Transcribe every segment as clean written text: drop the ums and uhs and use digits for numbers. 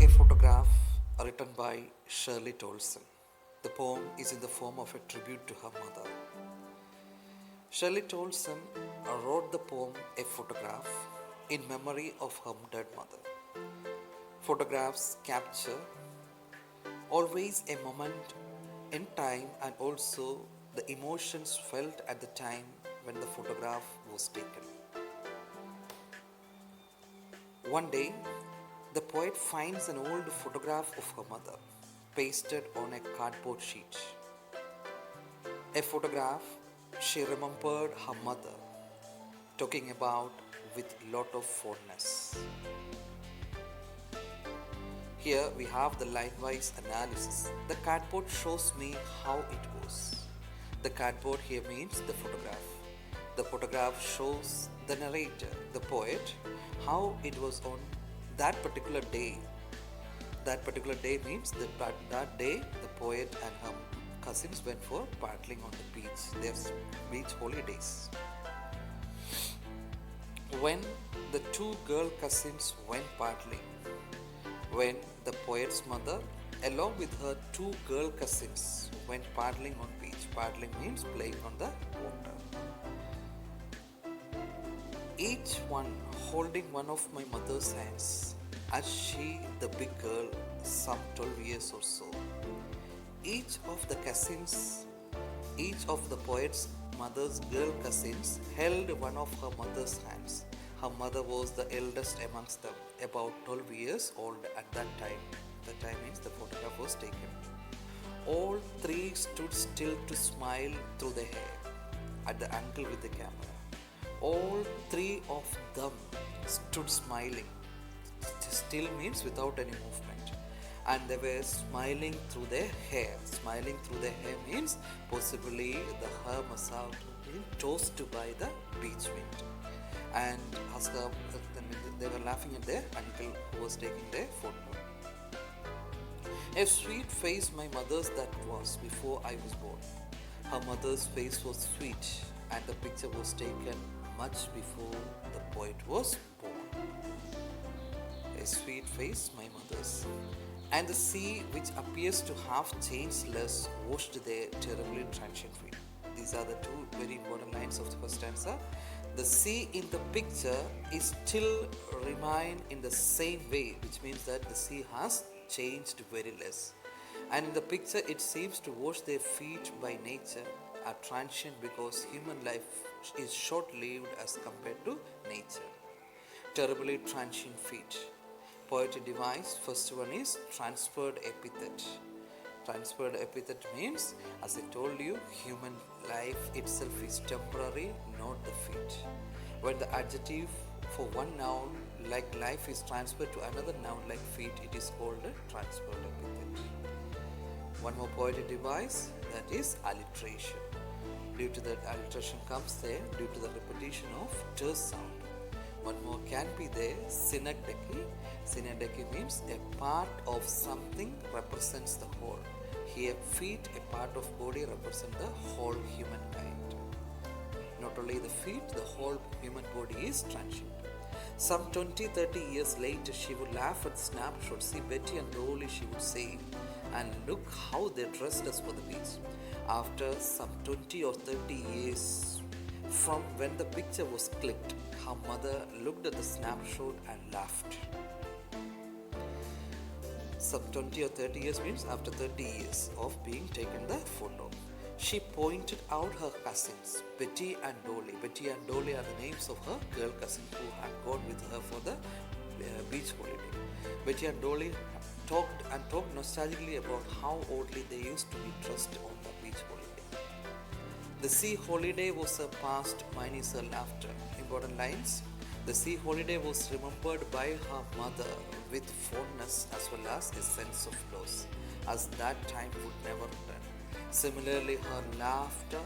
A photograph written by Shirley Taulson. The poem is in the form of a tribute to her mother. Shirley Taulson wrote the poem A Photograph in memory of her dead mother. Photographs capture always a moment in time and also the emotions felt at the time when the photograph was taken. One day, the poet finds an old photograph of her mother pasted on a cardboard sheet. A photograph she remembered her mother talking about with lot of fondness. Here we have the line-wise analysis. The cardboard shows me how it was. The cardboard here means the photograph. The photograph shows the narrator, the poet, how it was on that particular day. That particular day means that day the poet and her cousins went for paddling on the beach, their beach holidays. When the two girl cousins went paddling, when the poet's mother along with her two girl cousins went paddling on beach. Paddling means playing on the water. Each one holding one of my mother's hands as she, the big girl, some 12 years or so. Each of the cousins, each of the poet's mother's girl cousins held one of her mother's hands. Her mother was the eldest amongst them, about 12 years old at that time. The time means the photograph was taken. All three stood still to smile through the hair at the angle with the camera. All three of them stood smiling. Still means without any movement. And they were smiling through their hair. Smiling through their hair means possibly the hair must have been tossed by the beach wind. And they were laughing at their uncle who was taking their photo. A sweet face my mother's that was before I was born. Her mother's face was sweet and the picture was taken much before the poet was born. A sweet face my mother's. And the sea which appears to have changed less washed their terribly transient feet. These are the two very important lines of the first stanza. The sea in the picture is still remain in the same way, which means that the sea has changed very less. And in the picture it seems to wash their feet by nature are transient because human life is short-lived as compared to nature. Terribly transient feet. Poetic device, first one is transferred epithet. Transferred epithet means, as I told you, human life itself is temporary, not the feet. When the adjective for one noun like life is transferred to another noun like feet, it is called a transferred epithet. One more poetic device, that is alliteration. Due to that alliteration comes there, due to the repetition of terse sound. One more can be there, synecdoche. Synecdoche means a part of something represents the whole. Here, feet, a part of body, represent the whole humankind. Not only the feet, the whole human body is transient. Some 20-30 years later, she would laugh at the snapshot. See Betty and Rolly, she would say, and look how they dressed us for the beach. After some 20 or 30 years from when the picture was clicked, her mother looked at the snapshot and laughed. Some 20 or 30 years means after 30 years of being taken the photo. She pointed out her cousins, Betty and Dolly. Betty and Dolly are the names of her girl cousins who had gone with her for the beach holiday. Betty and Dolly talked nostalgically about how oddly they used to be dressed on the beach holiday. The sea holiday was her past, mine is her laughter. Important lines. The sea holiday was remembered by her mother with fondness as well as a sense of loss, as that time would never return. Similarly, her laughter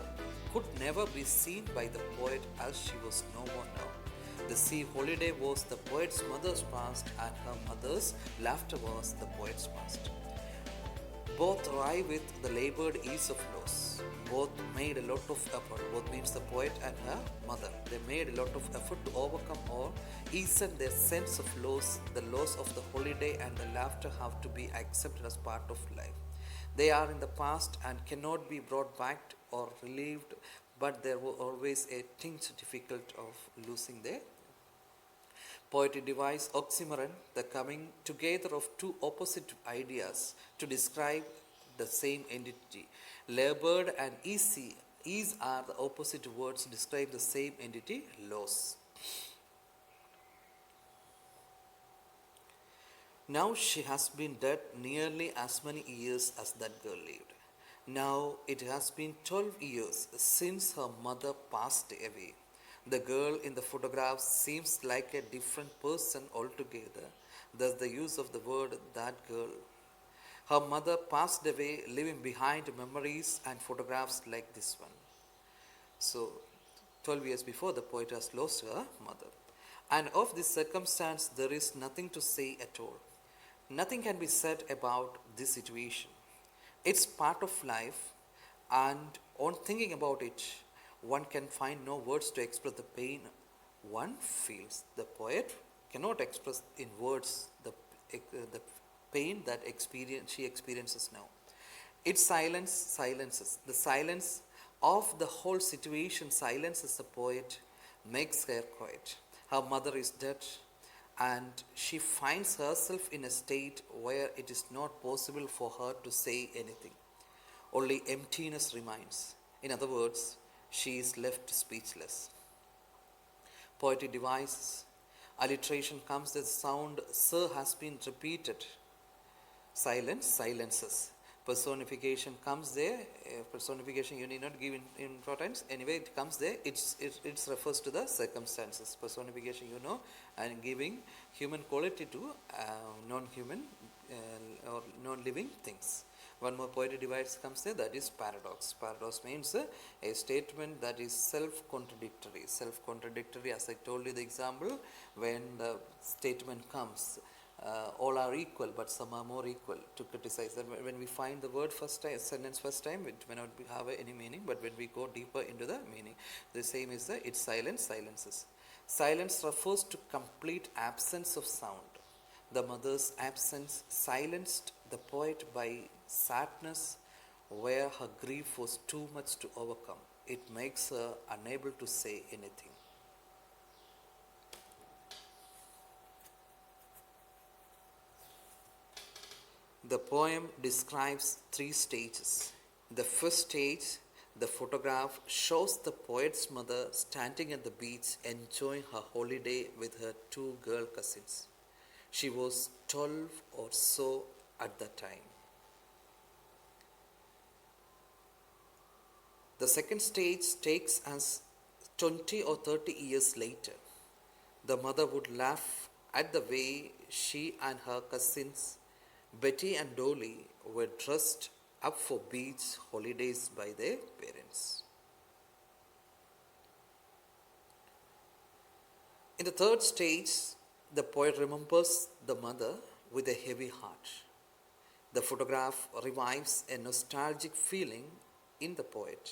could never be seen by the poet as she was no more now. The sea holiday was the poet's mother's past and her mother's laughter was the poet's past. Both arrive with the labored ease of loss. Both made a lot of effort. Both means the poet and her mother. They made a lot of effort to overcome or ease their sense of loss. The loss of the holiday and the laughter have to be accepted as part of life. They are in the past and cannot be brought back or relieved, but there was always a tinge difficult of losing their poetic device oxymoron, the coming together of two opposite ideas to describe the same entity. Labored and easy, ease are the opposite words to describe the same entity, loss. Now she has been dead nearly as many years as that girl lived. Now it has been 12 years since her mother passed away. The girl in the photograph seems like a different person altogether. Thus, the use of the word that girl. Her mother passed away, leaving behind memories and photographs like this one. So, 12 years before, the poet has lost her mother. And of this circumstance, there is nothing to say at all. Nothing can be said about this situation. It's part of life, and on thinking about it, one can find no words to express the pain one feels. The poet cannot express in words the pain that she experiences now. Its silence silences. The silence of the whole situation silences the poet, makes her quiet. Her mother is dead, and she finds herself in a state where it is not possible for her to say anything. Only emptiness remains. In other words, she is left speechless. Poetic devices. Alliteration comes, the sound sir has been repeated. Silence silences. Personification comes there. Personification you need not give importance. Anyway, it comes there. It refers to the circumstances. Personification, and giving human quality to non-human or non-living things. One more poetic device comes there, that is paradox. Paradox means a statement that is self-contradictory. Self-contradictory, as I told you the example, when the statement comes, all are equal, but some are more equal, to criticize. And when we find the word sentence first time, it may not have any meaning, but when we go deeper into the meaning, the same is its silence silences. Silence refers to complete absence of sound. The mother's absence silenced the poet by sadness, where her grief was too much to overcome. It makes her unable to say anything. The poem describes 3 stages. The first stage, the photograph, shows the poet's mother standing at the beach enjoying her holiday with her 2 girl cousins. She was 12 or so at the time. The second stage takes us 20 or 30 years later. The mother would laugh at the way she and her cousins, Betty and Dolly, were dressed up for beach holidays by their parents. In the third stage, the poet remembers the mother with a heavy heart. The photograph revives a nostalgic feeling in the poet.